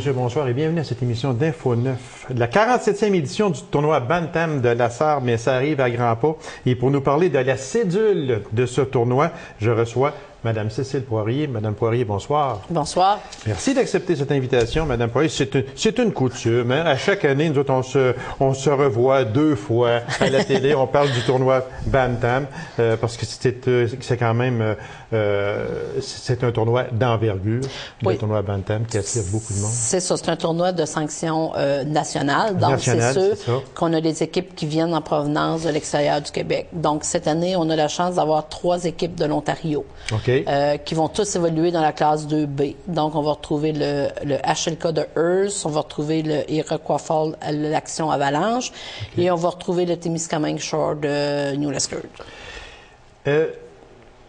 messieurs, bonsoir et bienvenue à cette émission d'Info 9, de la 47e édition du tournoi Bantam de la Sarre, mais ça arrive à grands pas. Et pour nous parler de la cédule de ce tournoi, je reçois Madame Cécile Poirier. Madame Poirier, bonsoir. Bonsoir. Merci d'accepter cette invitation, Madame Poirier. C'est une coutume. Hein? À chaque année, nous autres, on se revoit 2 fois à la télé. On parle du tournoi Bantam parce que c'est quand même c'est un tournoi d'envergure, oui. Le tournoi Bantam qui attire beaucoup de monde. C'est ça. C'est un tournoi de sanction nationale. Donc, c'est sûr qu'on a des équipes qui viennent en provenance de l'extérieur du Québec. Donc, cette année, on a la chance d'avoir 3 équipes de l'Ontario. Okay. Qui vont tous évoluer dans la classe 2B. Donc, on va retrouver le HLK de Hearst, on va retrouver le Iroquois Falls, l'Action Avalanche, okay. Et on va retrouver le Témiscamingue Shore de New Lescure.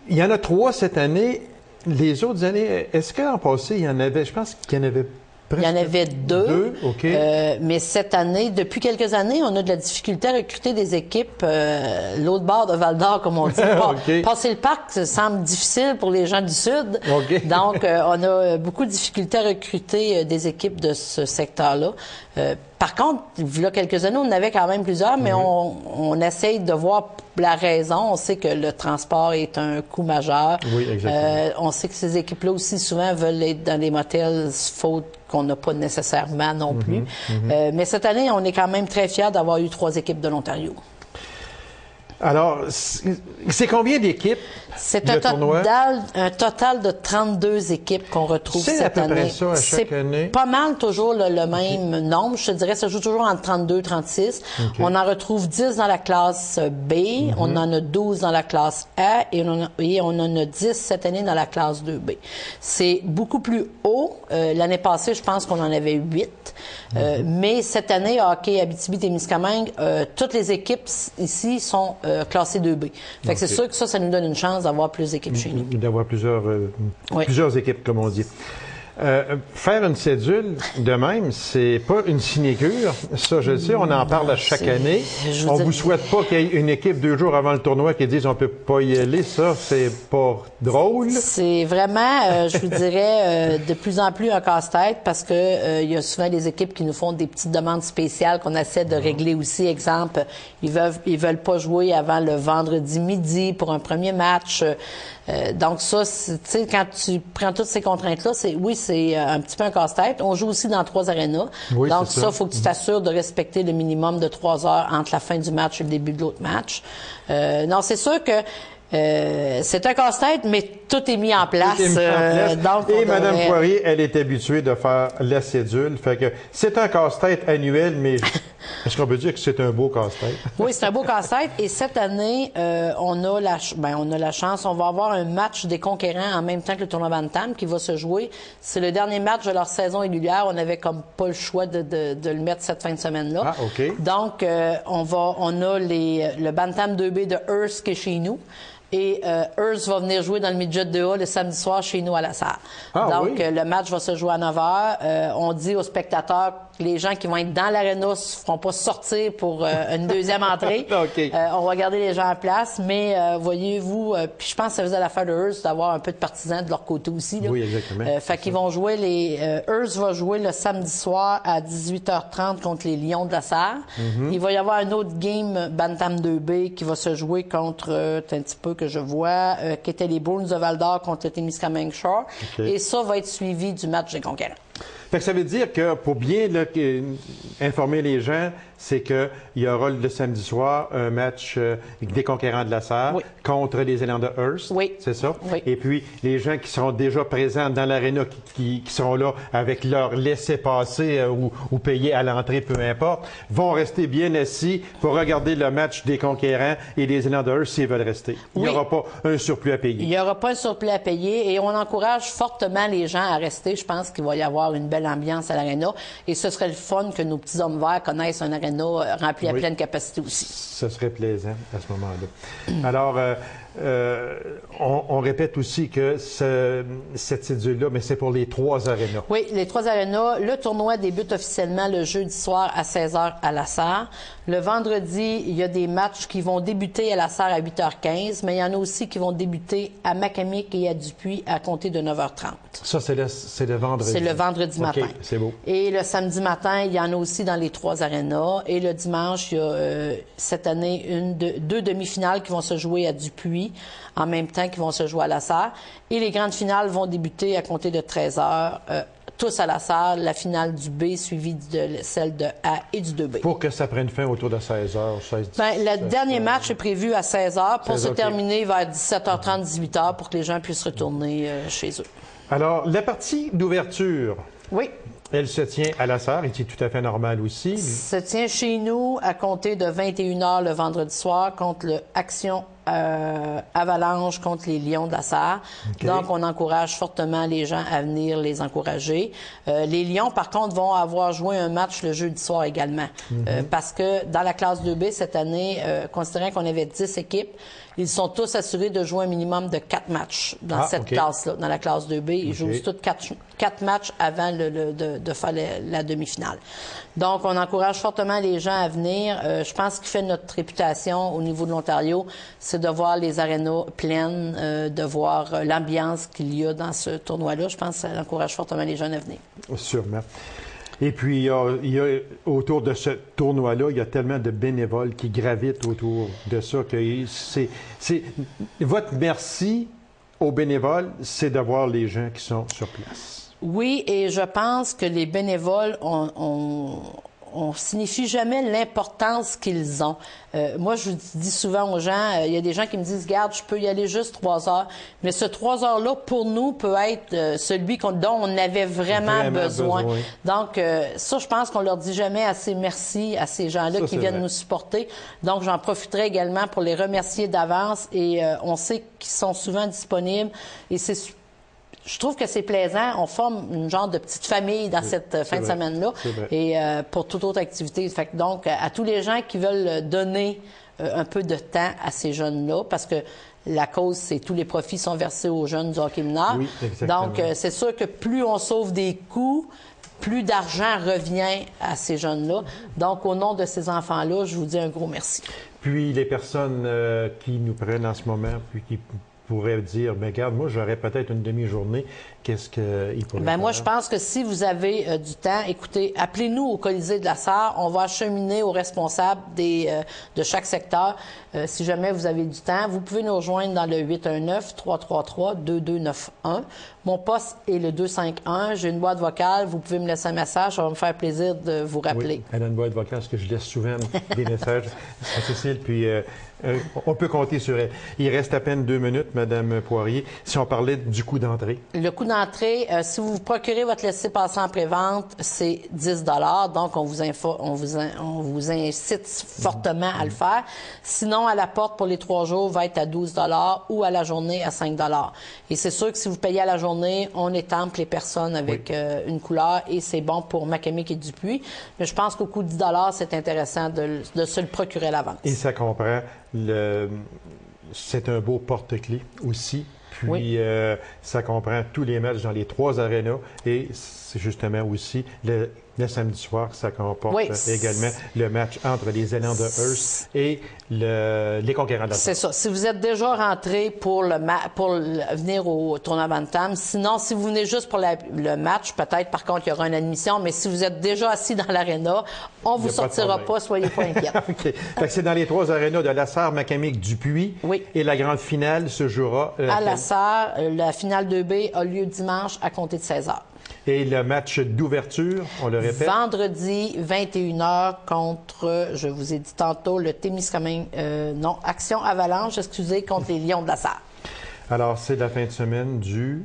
Il y en a 3 cette année. Les autres années, est-ce qu'en passé, il y en avait, je pense qu'il y en avait presque... Il y en avait 2. Okay. Mais cette année, depuis quelques années, on a de la difficulté à recruter des équipes l'autre bord de Val-d'Or, comme on dit. Okay. Passer le parc, ça semble difficile pour les gens du Sud. Okay. Donc, on a beaucoup de difficultés à recruter des équipes de ce secteur-là. Par contre, il y a quelques années, on en avait quand même plusieurs, mais on essaye de voir la raison. On sait que le transport est un coût majeur. Oui, exactement. On sait que ces équipes-là aussi, souvent, veulent être dans des motels faute qu'on n'a pas nécessairement non plus. Mais cette année, on est quand même très fiers d'avoir eu 3 équipes de l'Ontario. Alors, c'est combien d'équipes? C'est un total de 32 équipes qu'on retrouve cette année. C'est à peu près ça à chaque année? Pas mal toujours le même nombre. Je te dirais, ça joue toujours entre 32 et 36. Okay. On en retrouve 10 dans la classe B, on en a 12 dans la classe A et on en a 10 cette année dans la classe 2B. C'est beaucoup plus haut. L'année passée, je pense qu'on en avait 8. Mais cette année, Hockey Abitibi-Témiscamingue, toutes les équipes ici sont classées 2B. Fait que c'est sûr que ça nous donne une chance d'avoir plus d'équipes chez nous. D'avoir plusieurs équipes, comme on dit. Faire une cédule de même, c'est pas une sinécure. Ça, je le sais, on en parle à chaque année. On vous souhaite pas qu'il y ait une équipe 2 jours avant le tournoi qui dise on peut pas y aller. Ça, c'est pas drôle. C'est vraiment, je vous dirais, de plus en plus un casse-tête parce que il y a souvent des équipes qui nous font des petites demandes spéciales qu'on essaie de régler aussi. Exemple, ils veulent pas jouer avant le vendredi midi pour un premier match. Donc ça, tu sais, quand tu prends toutes ces contraintes-là, c'est un petit peu un casse-tête. On joue aussi dans 3 arénas. Oui, donc ça, faut que tu t'assures de respecter le minimum de 3 heures entre la fin du match et le début de l'autre match. Non, c'est sûr que c'est un casse-tête, mais tout est mis en place. Donc, et Mme Poirier, elle est habituée de faire la cédule. Fait que c'est un casse-tête annuel, mais est-ce qu'on peut dire que c'est un beau casse-tête? Oui, c'est un beau casse-tête. Et cette année, on a la chance. On va avoir un match des conquérants en même temps que le tournoi Bantam qui va se jouer. C'est le dernier match de leur saison régulière. On avait comme pas le choix de le mettre cette fin de semaine-là. Ah, OK. Donc, on a le Bantam 2B de Hearst qui est chez nous. Et Hearst va venir jouer dans le midget 2A le samedi soir chez nous à la Sarre. Donc, le match va se jouer à 9h. On dit aux spectateurs que les gens qui vont être dans l'aréna ne se feront pas sortir pour une deuxième entrée. Okay. On va garder les gens en place, mais voyez-vous, puis je pense que ça faisait l'affaire de Hearst d'avoir un peu de partisans de leur côté aussi. Là. Oui, exactement. Fait qu'ils vont jouer Hearst va jouer le samedi soir à 18h30 contre les Lions de la Sarre. Il va y avoir un autre game Bantam 2B qui va se jouer contre un petit peu que je vois, qui était les Bruins de Val-d'Or contre le Témiscamingue Shore. Okay. Et ça va être suivi du match des conquérants. Fait que ça veut dire que, pour bien informer les gens, c'est qu'il y aura le samedi soir un match des conquérants de la Sarre contre les élans de Hearst. Oui. C'est ça? Oui. Et puis, les gens qui seront déjà présents dans l'aréna, qui seront là avec leur laissez-passer ou payés à l'entrée, peu importe, vont rester bien assis pour regarder le match des conquérants et des élans de Hearst s'ils veulent rester. Il n'y aura pas un surplus à payer. Il n'y aura pas un surplus à payer et on encourage fortement les gens à rester. Je pense qu'il va y avoir une belle ambiance à l'aréna et ce serait le fun que nos petits hommes verts connaissent un aréna rempli à pleine capacité aussi. Ce serait plaisant à ce moment-là. Alors, on répète aussi que cette cédule-là, mais c'est pour les 3 arénas. Oui, les 3 arénas. Le tournoi débute officiellement le jeudi soir à 16h à la Sarre. Le vendredi, il y a des matchs qui vont débuter à la Sarre à 8h15, mais il y en a aussi qui vont débuter à Macamic et à Dupuis à compter de 9h30. Ça, c'est le vendredi. C'est le vendredi matin. OK, c'est beau. Et le samedi matin, il y en a aussi dans les 3 arénas. Et le dimanche, il y a cette année deux demi-finales qui vont se jouer à Dupuis en même temps qu'ils vont se jouer à la Sarre. Et les grandes finales vont débuter à compter de 13h, tous à la Sarre, la finale du B suivie de celle de A et du 2B. Pour que ça prenne fin autour de 16h, 16 le dernier match est prévu à 16h pour se terminer vers 17h30, 18h pour que les gens puissent retourner chez eux. Alors, la partie d'ouverture. Oui. Elle se tient à la Sarre, et c'est tout à fait normal aussi. Se tient chez nous à compter de 21h le vendredi soir contre le Action Avalanche contre les Lions de la Sarre. Okay. Donc, on encourage fortement les gens à venir les encourager. Les Lions, par contre, vont avoir joué un match le jeudi soir également. Parce que dans la classe 2B, cette année, considérant qu'on avait 10 équipes, ils sont tous assurés de jouer un minimum de 4 matchs dans cette classe-là, dans la classe 2B. Ils jouent tous 4 matchs avant de faire la demi-finale. Donc, on encourage fortement les gens à venir. Je pense ce qui fait notre réputation au niveau de l'Ontario, c'est de voir les arénas pleines, de voir l'ambiance qu'il y a dans ce tournoi-là. Je pense que ça encourage fortement les jeunes à venir. Sûrement. Et puis, il y a autour de ce tournoi-là, il y a tellement de bénévoles qui gravitent autour de ça que c'est votre merci aux bénévoles, c'est de voir les gens qui sont sur place. Oui, et je pense que les bénévoles on signifie jamais l'importance qu'ils ont. Moi, je dis souvent aux gens, il y a des gens qui me disent, regarde, je peux y aller juste 3 heures, mais ce 3 heures-là, pour nous, peut être celui dont on avait vraiment besoin. Donc, ça, je pense qu'on leur dit jamais assez merci à ces gens-là qui viennent nous supporter. Donc, j'en profiterai également pour les remercier d'avance et on sait qu'ils sont souvent disponibles et je trouve que c'est plaisant. On forme une genre de petite famille dans cette fin de semaine-là et pour toute autre activité. Fait que donc, à tous les gens qui veulent donner un peu de temps à ces jeunes-là, parce que la cause, c'est tous les profits sont versés aux jeunes du hockey mineur. Oui, exactement. Donc, c'est sûr que plus on sauve des coûts, plus d'argent revient à ces jeunes-là. Donc, au nom de ces enfants-là, je vous dis un gros merci. Puis, les personnes qui nous prennent en ce moment, puis qui pourrait dire, mais regarde, moi, j'aurais peut-être une demi-journée. Qu'est-ce qu'il pourrait faire? Moi, je pense que si vous avez du temps, écoutez, appelez-nous au Colisée de la Sarre. On va acheminer aux responsables de chaque secteur. Si jamais vous avez du temps, vous pouvez nous rejoindre dans le 819-333-2291. Mon poste est le 251. J'ai une boîte vocale. Vous pouvez me laisser un message. Ça va me faire plaisir de vous rappeler. Oui, elle a une boîte vocale, parce que je laisse souvent des messages à Cécile. Puis, on peut compter sur elle. Il reste à peine 2 minutes, Mme Poirier. Si on parlait du coût d'entrée. Le coût d'entrée, si vous procurez votre laissez-passer en pré-vente, c'est 10 $. Donc, on vous incite fortement à le faire. Sinon, à la porte pour les 3 jours va être à 12 $ ou à la journée à 5 $. Et c'est sûr que si vous payez à la journée, on étampe les personnes avec une couleur et c'est bon pour Macamic et Dupuis. Mais je pense qu'au coût de 10 $, c'est intéressant de se le procurer à l'avance. Et ça comprend c'est un beau porte-clés aussi. Puis, ça comprend tous les matchs dans les 3 arénas et c'est justement aussi le samedi soir, ça comporte également le match entre les élans de Hearst et les conquérants de la C'est ça. Si vous êtes déjà rentré pour venir au tournoi Bantam, sinon, si vous venez juste pour le match, peut-être, par contre, il y aura une admission, mais si vous êtes déjà assis dans l'aréna, on ne vous sortira pas, soyez pas inquiets. OK. Fait que c'est dans les 3 arénas de la Sarre, Macamic, Dupuis. Oui. Et la grande finale se jouera à la Sarre. La finale 2B a lieu dimanche à compter de 16h. Et le match d'ouverture, on le répète? Vendredi, 21h contre, je vous ai dit tantôt, le Témiscamingue, Action Avalanche, contre les Lions de la Sarre. Alors, c'est la fin de semaine du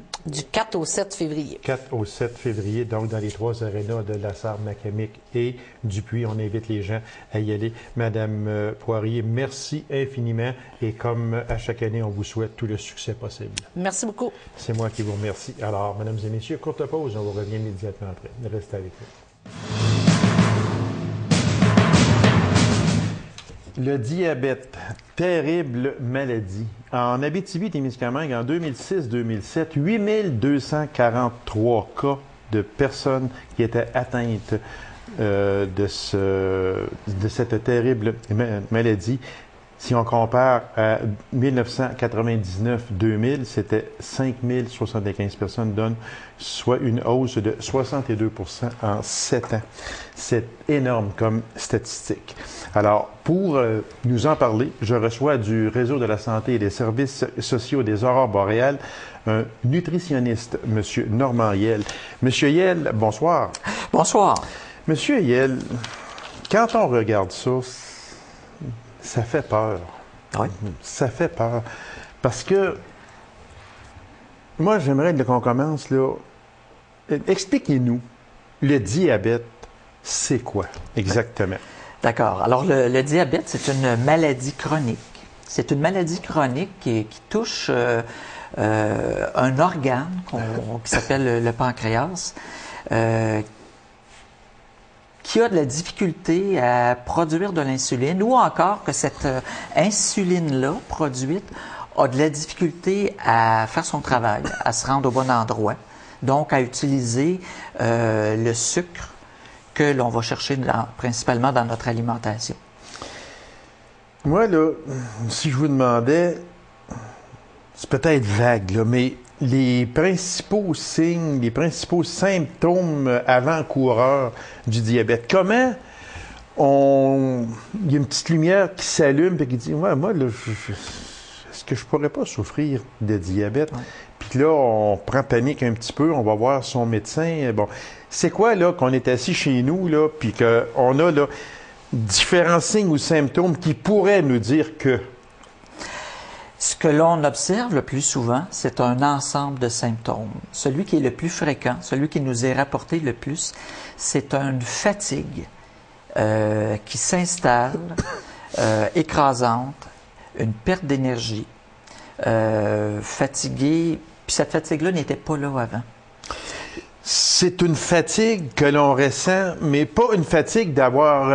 4 au 7 février. 4 au 7 février, donc dans les 3 arénas de la Sarre, Macamic et Dupuis. On invite les gens à y aller. Madame Poirier, merci infiniment. Et comme à chaque année, on vous souhaite tout le succès possible. Merci beaucoup. C'est moi qui vous remercie. Alors, mesdames et messieurs, courte pause. On vous revient immédiatement après. Restez avec nous. Le diabète, terrible maladie. En Abitibi-Témiscamingue, en 2006-2007, 8243 cas de personnes qui étaient atteintes de cette terrible maladie. Si on compare à 1999-2000, c'était 5075 personnes, donne soit une hausse de 62 % en 7 ans. C'est énorme comme statistique. Alors, pour nous en parler, je reçois du Réseau de la santé et des services sociaux des Aurores boréales un nutritionniste, M. Normand Yel. Monsieur Yel, bonsoir. Bonsoir. Monsieur Yel, quand on regarde ça, ça fait peur. Oui. Ça fait peur. Parce que, moi, j'aimerais qu'on commence là. Expliquez-nous, le diabète, c'est quoi exactement? D'accord. Alors, le diabète, c'est une maladie chronique. C'est une maladie chronique qui touche un organe qui s'appelle le pancréas, qui a de la difficulté à produire de l'insuline, ou encore que cette insuline-là produite a de la difficulté à faire son travail, à se rendre au bon endroit, donc à utiliser le sucre que l'on va chercher principalement dans notre alimentation. Moi, là, si je vous demandais, c'est peut-être vague, là, mais les principaux signes, les principaux symptômes avant-coureurs du diabète. Comment il y a une petite lumière qui s'allume et qui dit, ouais, moi, là, est-ce que je pourrais pas souffrir de diabète? Ouais. Puis là, on prend panique un petit peu, on va voir son médecin. Bon, c'est quoi, là, qu'on est assis chez nous, là, puis qu'on a, là, différents signes ou symptômes qui pourraient nous dire que... Ce que l'on observe le plus souvent, c'est un ensemble de symptômes. Celui qui est le plus fréquent, celui qui nous est rapporté le plus, c'est une fatigue qui s'installe, écrasante, une perte d'énergie, fatigué, puis cette fatigue-là n'était pas là avant. C'est une fatigue que l'on ressent, mais pas une fatigue d'avoir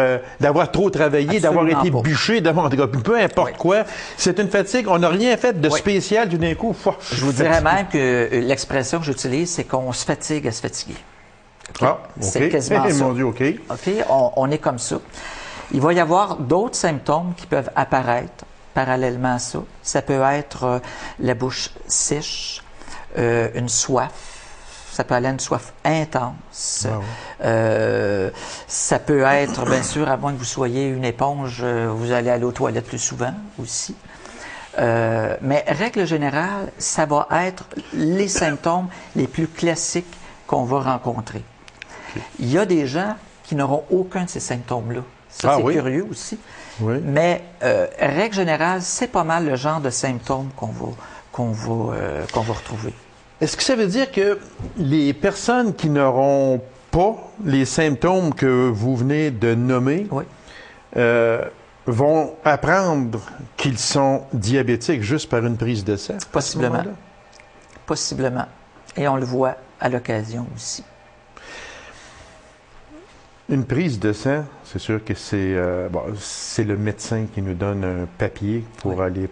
trop travaillé, d'avoir été bûché, peu importe oui. Quoi. C'est une fatigue, on n'a rien fait de spécial, tout d'un coup. Je vous dirais même que l'expression que j'utilise, c'est qu'on se fatigue à se fatiguer. Okay? Ah, OK. C'est quasiment ça. Mon Dieu, OK. OK, on est comme ça. Il va y avoir d'autres symptômes qui peuvent apparaître parallèlement à ça. Ça peut être la bouche sèche, une soif. Ça peut aller à une soif intense. Wow. Ça peut être, bien sûr, à moins que vous soyez une éponge, vous allez aller aux toilettes plus souvent aussi. Mais règle générale, ça va être les symptômes les plus classiques qu'on va rencontrer. Okay. Il y a des gens qui n'auront aucun de ces symptômes-là. Ça, c'est curieux aussi. Oui. Mais règle générale, c'est pas mal le genre de symptômes qu'on va retrouver. Est-ce que ça veut dire que les personnes qui n'auront pas les symptômes que vous venez de nommer oui. Vont apprendre qu'ils sont diabétiques juste par une prise de sang? Possiblement. Possiblement. Et on le voit à l'occasion aussi. Une prise de sang, c'est sûr que c'est le médecin qui nous donne un papier pour oui. aller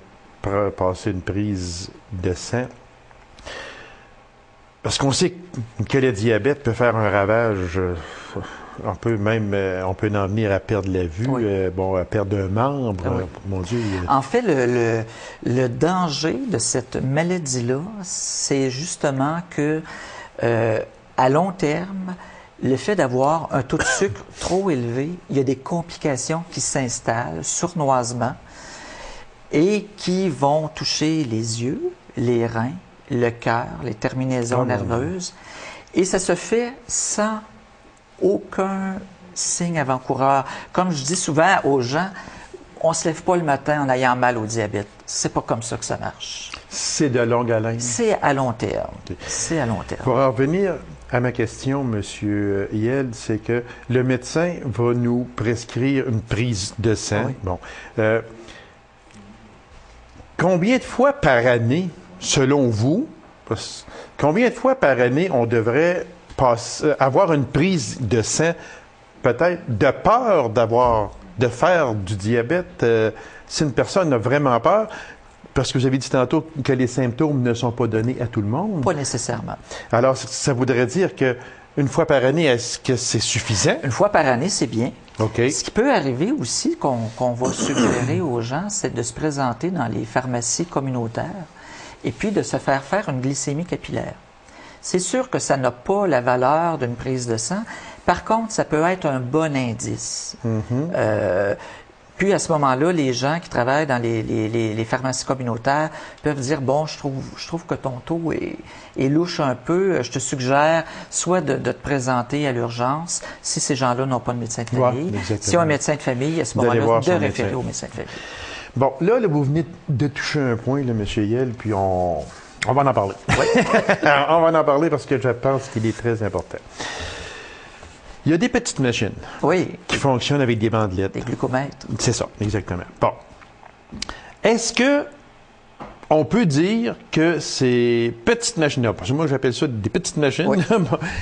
passer une prise de sang. Parce qu'on sait que le diabète peut faire un ravage, on peut en venir à perdre la vue, oui. À perdre un membre, oui. Mon Dieu. En fait, le danger de cette maladie-là, c'est justement que, à long terme, le fait d'avoir un taux de sucre trop élevé, il y a des complications qui s'installent, sournoisement, et qui vont toucher les yeux, les reins, le cœur, les terminaisons nerveuses. Et ça se fait sans aucun signe avant-coureur. Comme je dis souvent aux gens, on ne se lève pas le matin en ayant mal au diabète. C'est pas comme ça que ça marche. C'est de longue haleine. C'est à long terme. Okay. C'est à long terme. Pour en revenir à ma question, M. Yel, c'est que le médecin va nous prescrire une prise de sang. Oui. Bon. Combien de fois par année, selon vous, combien de fois par année on devrait avoir une prise de sang, peut-être de peur d'avoir de faire du diabète si une personne a vraiment peur? Parce que vous avez dit tantôt que les symptômes ne sont pas donnés à tout le monde. Pas nécessairement. Alors, ça voudrait dire que une fois par année, est-ce que c'est suffisant? Une fois par année, c'est bien. OK. Ce qui peut arriver aussi, qu'on va suggérer aux gens, c'est de se présenter dans les pharmacies communautaires et puis de se faire une glycémie capillaire. C'est sûr que ça n'a pas la valeur d'une prise de sang. Par contre, ça peut être un bon indice. Puis à ce moment-là, les gens qui travaillent dans les pharmacies communautaires peuvent dire, bon, je trouve que ton taux est louche un peu. Je te suggère soit de te présenter à l'urgence, si ces gens-là n'ont pas de médecin de famille. Ouais, si on a un médecin de famille, à ce moment-là, de référer au médecin de famille. Bon, là, vous venez de toucher un point, là, M. Yel, puis on va en parler. Oui. On va en parler parce que je pense qu'il est très important. Il y a des petites machines qui fonctionnent avec des bandelettes. Des glucomètres. C'est ça, exactement. Bon. Est-ce que on peut dire que ces petites machines-là, parce que moi j'appelle ça des petites machines,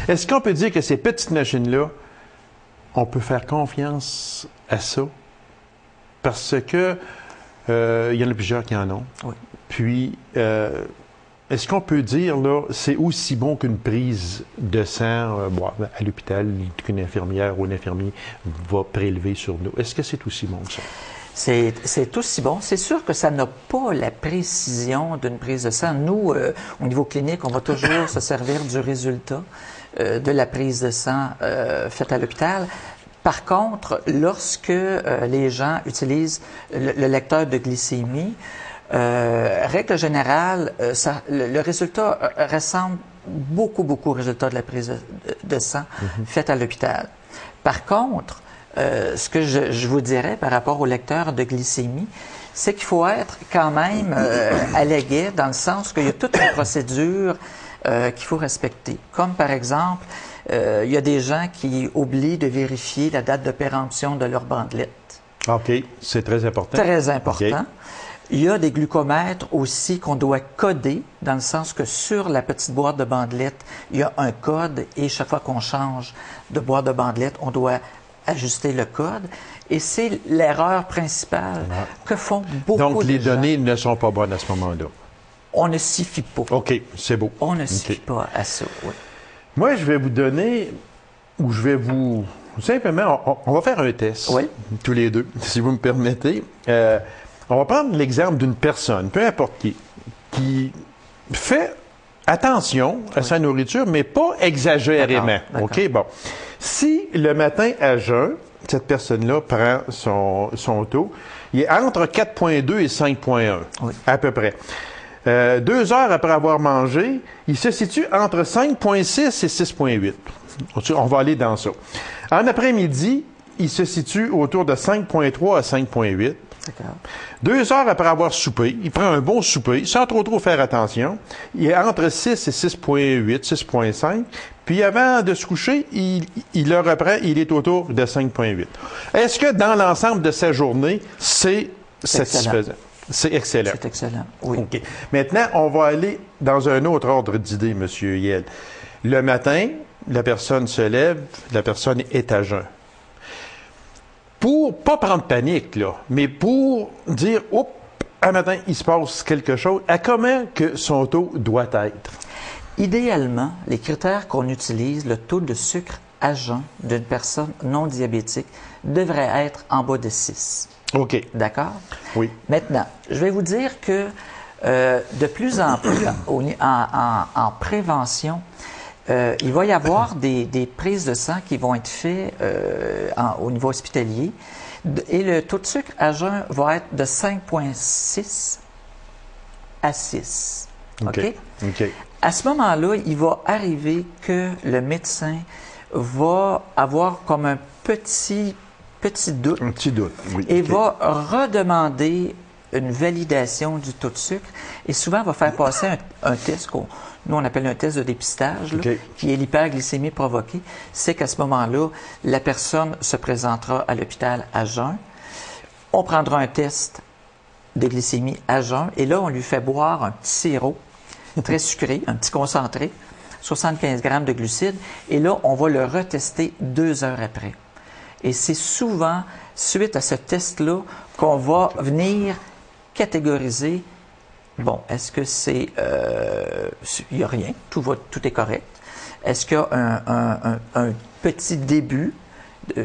est-ce qu'on peut dire que ces petites machines-là, on peut faire confiance à ça? Parce que il y en a plusieurs qui en ont. Oui. Puis, est-ce qu'on peut dire, là, c'est aussi bon qu'une prise de sang à l'hôpital qu'une infirmière ou un infirmier va prélever sur nous? Est-ce que c'est aussi bon que ça? C'est aussi bon. C'est sûr que ça n'a pas la précision d'une prise de sang. Nous, au niveau clinique, on va toujours se servir du résultat de la prise de sang faite à l'hôpital. Par contre, lorsque les gens utilisent le lecteur de glycémie, règle générale, le résultat ressemble beaucoup au résultat de la prise de sang faite à l'hôpital. Par contre, ce que je vous dirais par rapport au lecteur de glycémie, c'est qu'il faut être quand même à l'aguet dans le sens qu'il y a toute une procédure qu'il faut respecter. Comme par exemple, il y a des gens qui oublient de vérifier la date de péremption de leur bandelette. OK, c'est très important. Très important. Okay. Il y a des glucomètres aussi qu'on doit coder, dans le sens que sur la petite boîte de bandelette, il y a un code et chaque fois qu'on change de boîte de bandelette, on doit ajuster le code. Et c'est l'erreur principale que font beaucoup de gens. Donc, les données ne sont pas bonnes à ce moment-là. On ne s'y fie pas. OK, c'est beau. On ne s'y fie pas à ça, oui. Moi, je vais vous donner, ou je vais vous... Simplement, on va faire un test, tous les deux, si vous me permettez. On va prendre l'exemple d'une personne, peu importe qui fait attention à sa nourriture, mais pas exagérément. D'accord. OK, bon. Si le matin à jeun, cette personne-là prend son taux, il est entre 4,2 et 5,1, à peu près. 2 heures après avoir mangé, il se situe entre 5,6 et 6,8. On va aller dans ça. En après-midi, il se situe autour de 5,3 à 5,8. D'accord. 2 heures après avoir soupé, il prend un bon souper, sans trop faire attention. Il est entre 6 et 6,8, 6,5. Puis avant de se coucher, il le reprend, il est autour de 5,8. Est-ce que dans l'ensemble de sa journée, c'est satisfaisant? C'est excellent. C'est excellent, oui. OK. Maintenant, on va aller dans un autre ordre d'idée, M. Yel. Le matin, la personne se lève, la personne est à jeun. Pour pas prendre panique, là, mais pour dire, oups, un matin, il se passe quelque chose, à comment que son taux doit être? Idéalement, les critères qu'on utilise, le taux de sucre à jeun d'une personne non diabétique devrait être en bas de 6. OK. D'accord? Oui. Maintenant, je vais vous dire que de plus en plus, en prévention, il va y avoir des prises de sang qui vont être faites au niveau hospitalier et le taux de sucre à jeun va être de 5,6 à 6. OK? OK. À ce moment-là, il va arriver que le médecin va avoir comme un petit doute. Un petit doute, oui. Et va redemander une validation du taux de sucre et souvent va faire passer un test nous on appelle un test de dépistage, là, qui est l'hyperglycémie provoquée. C'est qu'à ce moment-là, la personne se présentera à l'hôpital à jeun. On prendra un test de glycémie à jeun et là, on lui fait boire un petit sirop très sucré, un petit concentré, 75 grammes de glucides, et là, on va le retester 2 heures après. Et c'est souvent, suite à ce test-là, qu'on va venir catégoriser, bon, est-ce que c'est... il n'y a rien, tout est correct. Est-ce qu'il y a un petit début,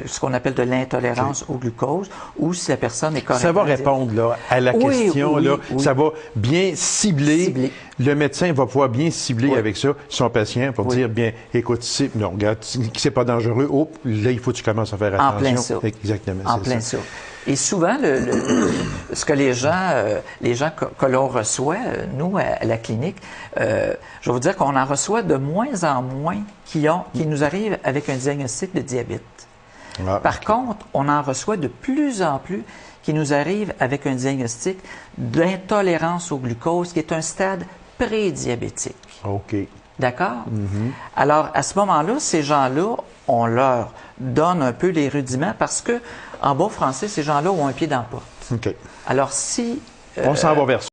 ce qu'on appelle de l'intolérance au glucose, ou si la personne est correcte? Ça va répondre là, à la question. Oui, là, oui. Ça va bien cibler. Le médecin va pouvoir bien cibler avec ça son patient pour dire, bien, écoute, non, regarde, c'est pas dangereux. Oh, là, il faut que tu commences à faire attention. En plein ça. Exactement. En plein ça. Et souvent, ce que les gens que l'on reçoit, nous, à la clinique, je vais vous dire qu'on en reçoit de moins en moins qui nous arrivent avec un diagnostic de diabète. Par contre, on en reçoit de plus en plus qui nous arrivent avec un diagnostic d'intolérance au glucose, qui est un stade prédiabétique. OK. D'accord? Alors, à ce moment-là, ces gens-là, on leur donne un peu les rudiments parce que, en bon français, ces gens-là ont un pied dans la porte. OK. Alors, si... on s'en va vers ça.